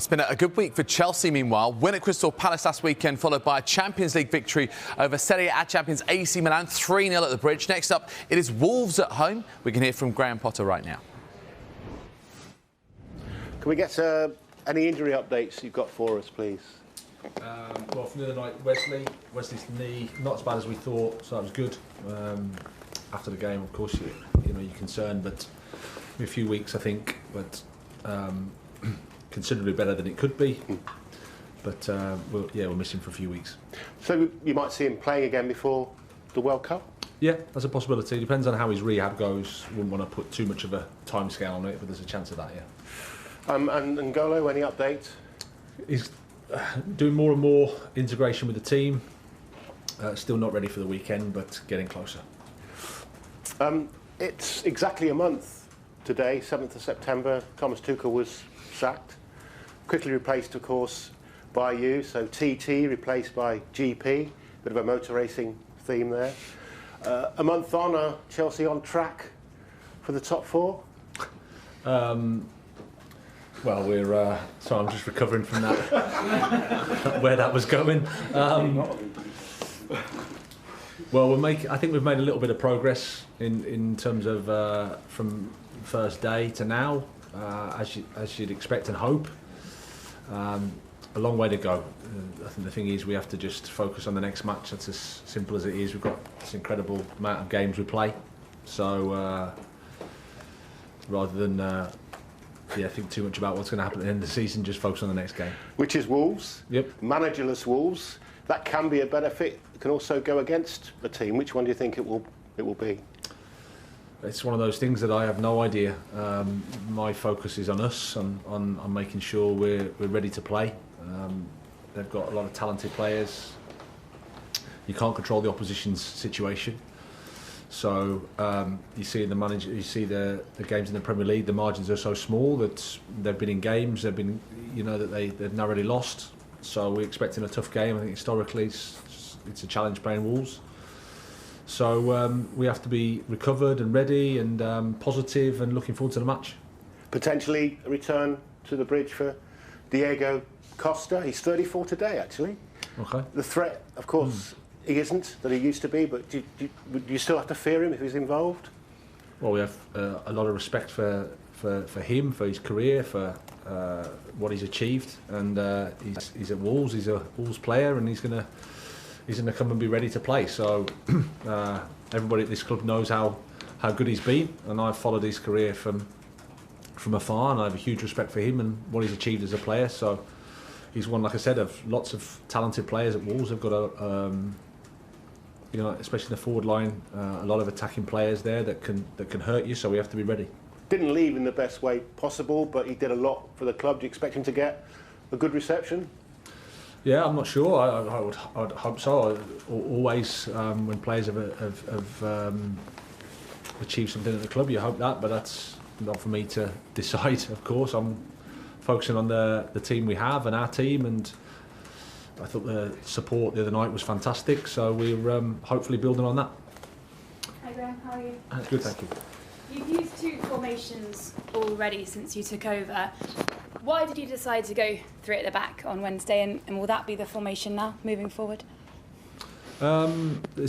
It's been a good week for Chelsea, meanwhile. Win at Crystal Palace last weekend, followed by a Champions League victory over Serie A champions AC Milan, 3-0 at the Bridge. Next up, it is Wolves at home. We can hear from Graham Potter right now. Can we get any injury updates you've got for us, please? Well, from the other night, Wesley's knee, not as bad as we thought, so that was good. After the game, of course, you're concerned, but in a few weeks, I think, but considerably better than it could be. But we're missing for a few weeks. So you might see him playing again before the World Cup? Yeah, that's a possibility. Depends on how his rehab goes. Wouldn't want to put too much of a timescale on it, but there's a chance of that, yeah. And Golo, any update? He's doing more and more integration with the team. Still not ready for the weekend, but getting closer. It's exactly a month today, 7th of September. Thomas Tuchel was sacked. Quickly replaced, of course, by you. So TT replaced by GP. Bit of a motor racing theme there. A month on, are Chelsea on track for the top four? Well, so I'm just recovering from that, where that was going. Well, I think we've made a little bit of progress in terms of from first day to now, as you'd expect and hope. A long way to go. I think the thing is we have to just focus on the next match. That's as simple as it is. We've got this incredible amount of games we play, so rather than think too much about what's going to happen at the end of the season, just focus on the next game. Which is Wolves. Yep. Managerless Wolves. That can be a benefit. It can also go against a team. Which one do you think it will be? It's one of those things that I have no idea. My focus is on us, on making sure we're ready to play. They've got a lot of talented players. You can't control the opposition's situation. So you see the games in the Premier League. The margins are so small that they've been in games. They've been, that they've not really lost. So we're expecting a tough game. I think historically it's a challenge playing Wolves. So we have to be recovered and ready and positive and looking forward to the match. Potentially a return to the Bridge for Diego Costa. He's 34 today, actually. Okay. The threat, of course, he isn't that he used to be, but do you still have to fear him if he's involved? Well, we have a lot of respect for him, for his career, for what he's achieved, and he's at Wolves. He's a Wolves player, and he's gonna come and be ready to play. So everybody at this club knows how good he's been, and I've followed his career from afar, and I have a huge respect for him and what he's achieved as a player. So he's one, like I said, of lots of talented players at Wolves. They've got especially in the forward line, a lot of attacking players there that can hurt you. So we have to be ready. Didn't leave in the best way possible, but he did a lot for the club. Do you expect him to get a good reception? Yeah, I'm not sure. I'd hope so. Always, when players have achieved something at the club, you hope that, but that's not for me to decide. Of course, I'm focusing on the team we have and our team, and I thought the support the other night was fantastic. So we're hopefully building on that. Hi Graham, how are you? Good, thank you. You've used two formations already since you took over. Why did you decide to go three at the back on Wednesday, and will that be the formation now moving forward? You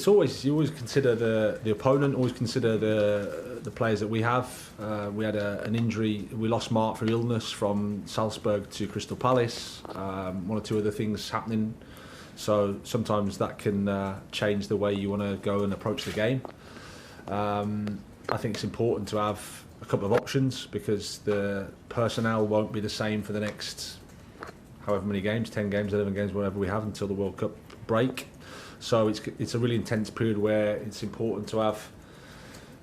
always consider the opponent, always consider the players that we have. We had an injury. We lost Mark for illness from Salzburg to Crystal Palace. One or two other things happening, so sometimes that can change the way you want to go and approach the game. I think it's important to have a couple of options because the personnel won't be the same for the next however many games, 10 games, 11 games, whatever we have until the World Cup break. So it's a really intense period where it's important to have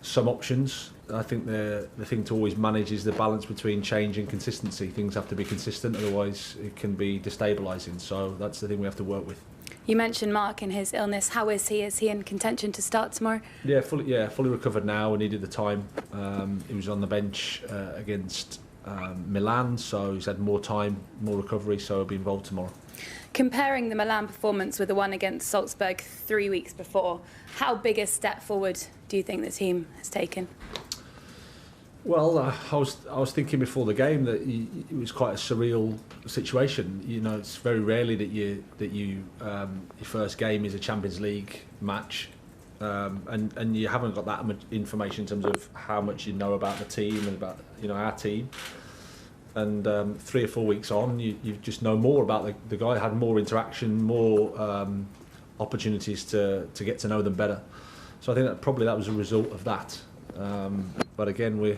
some options. I think the thing to always manage is the balance between change and consistency. Things have to be consistent, otherwise it can be destabilising. So that's the thing we have to work with. You mentioned Mark and his illness. How is he? Is he in contention to start tomorrow? Yeah, fully recovered now and needed the time. He was on the bench against Milan, so he's had more time, more recovery, so he'll be involved tomorrow. Comparing the Milan performance with the one against Salzburg 3 weeks before, how big a step forward do you think the team has taken? Well, I was thinking before the game that it was quite a surreal situation. You know, it's very rarely that your first game is a Champions League match, and you haven't got that much information in terms of how much you know about the team and about our team. And 3 or 4 weeks on, you just know more about the guy. Had more interaction, more opportunities to get to know them better. So I think that was a result of that. But again,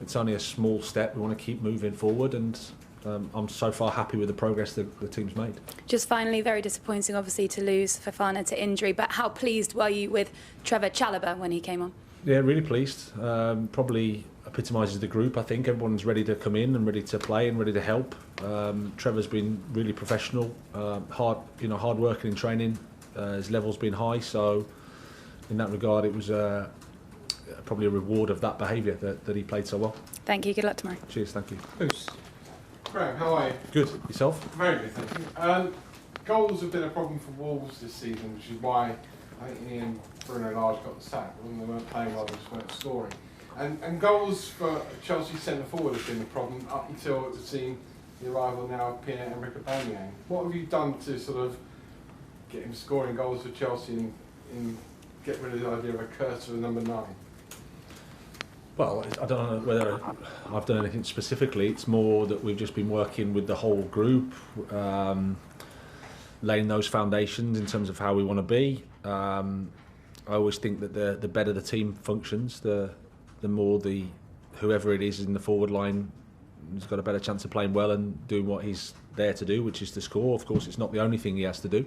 it's only a small step. We want to keep moving forward, and I'm so far happy with the progress that the team's made. Just finally, very disappointing, obviously, to lose Fafana to injury. But how pleased were you with Trevor Chalobah when he came on? Yeah, really pleased. Probably epitomises the group. I think everyone's ready to come in and ready to play and ready to help. Trevor's been really professional, hard working in training. His level's been high, so in that regard, it was probably a reward of that behaviour that he played so well. Thank you. Good luck tomorrow. Cheers. Thank you. Graham, how are you? Good. Yourself? Very good, thank you. Goals have been a problem for Wolves this season, which is why I think Ian Bruno Lage got the sack when they weren't playing well, they just weren't scoring. And goals for Chelsea centre forward have been a problem up until it seemed the arrival now of Pierre-Emerick Aubameyang. What have you done to sort of get him scoring goals for Chelsea and get rid of the idea of a curse for the number 9? Well, I don't know whether I've done anything specifically. It's more that we've just been working with the whole group, laying those foundations in terms of how we want to be. I always think that the better the team functions, the more whoever it is in the forward line has got a better chance of playing well and doing what he's there to do, which is to score. Of course, it's not the only thing he has to do,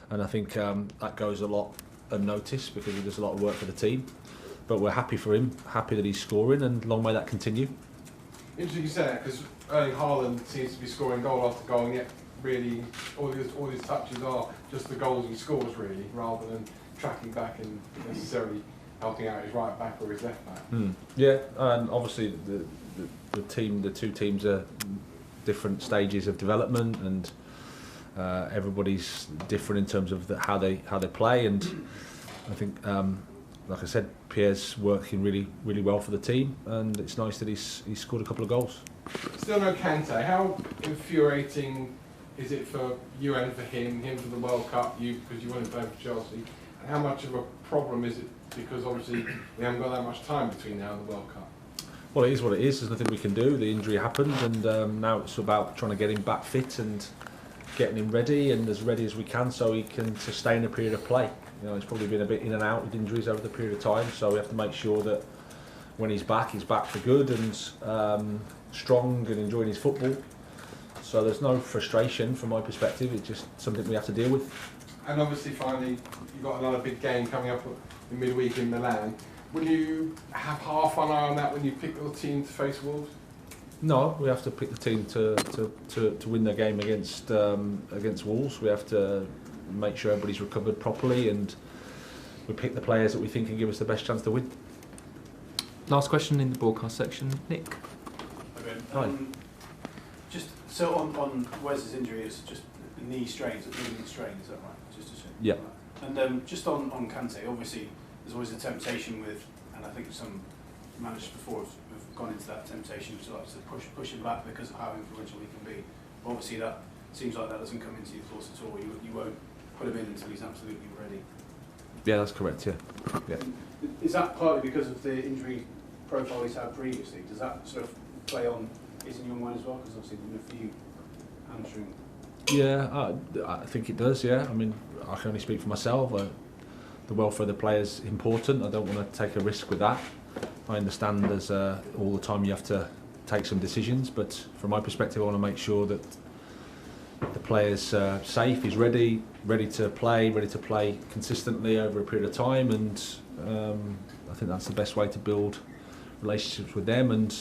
and I think that goes a lot unnoticed because he does a lot of work for the team. But we're happy for him, happy that he's scoring, and long may that continue. Interesting you say that, because Erling Haaland seems to be scoring goal after goal, and yet really all his touches are just the goals he scores, really, rather than tracking back and necessarily helping out his right back or his left back. Yeah, and obviously the two teams are different stages of development, and everybody's different in terms of how they play, and I think. Like I said, Pierre's working really, really well for the team, and it's nice that he's scored a couple of goals. Still no Kante. How infuriating is it for you and for him for the World Cup, because you want to play for Chelsea, and how much of a problem is it because obviously we haven't got that much time between now and the World Cup? Well, it is what it is. There's nothing we can do. The injury happened, and now it's about trying to get him back fit and getting him ready and as ready as we can so he can sustain a period of play. You know, he's probably been a bit in and out with injuries over the period of time, so we have to make sure that when he's back for good and strong and enjoying his football. So there's no frustration from my perspective, it's just something we have to deal with. And obviously finally, you've got another big game coming up in midweek in Milan. Will you have half an eye on that when you pick your team to face Wolves? No, we have to pick the team to win the game against Wolves. We have to make sure everybody's recovered properly, and we pick the players that we think can give us the best chance to win. Last question in the broadcast section, Nick. Hi. Just so on Wes's injury, it's just the knee strains, a ligament strain, is that right? Just to check. Yeah. And just on Kante, obviously there's always a temptation with, and I think some managers before have gone into that temptation to like to push him back because of how influential he can be. Obviously that seems like that doesn't come into your thoughts at all. You won't put him in until he's absolutely ready. Yeah, that's correct. Yeah. Is that partly because of the injury profile he's had previously? Does that sort of play on is in your mind as well? Because obviously there's been a few hamstring. Yeah, I think it does. Yeah, I mean, I can only speak for myself. The welfare of the players is important. I don't want to take a risk with that. I understand there's all the time you have to take some decisions, but from my perspective, I want to make sure that the player's safe, he's ready to play consistently over a period of time, and I think that's the best way to build relationships with them and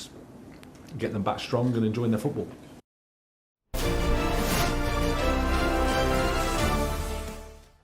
get them back strong and enjoying their football.